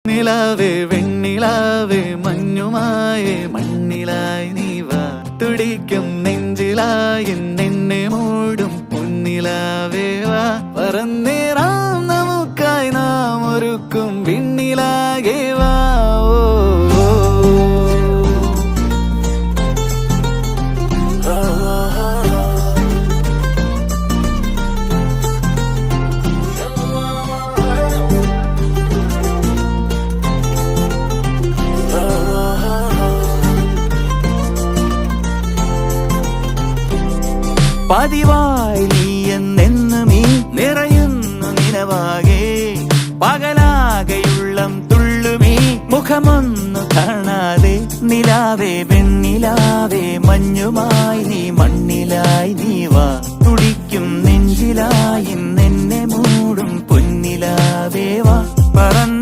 നിലാവേ വെണ്ണിലാവേ മഞ്ഞുമായേ മണ്ണിലായി നീവാ തുടിക്കും നെഞ്ചിലായി എന്നെ മൂടും പൊന്നിലാവേ വാ പറന്നേറാം നമുക്കായി നാം ഒരുക്കും വിണ്ണിലാകെ വാ പതിവായി നീ എന്നെന്നും ഈ നിറയുന്നു നിലവാകെ പകലാകെയുള്ളം തുള്ളുമീ മുഖമൊന്നു കാണാതെ നിലാവേ വെണ്ണിലാവേ മഞ്ഞുമായി നീ മണ്ണിലായി നീ വാ തുടിക്കും നെഞ്ചിലായി എന്നെ മൂടും പൊന്നിലാവേ വാ പറന്ന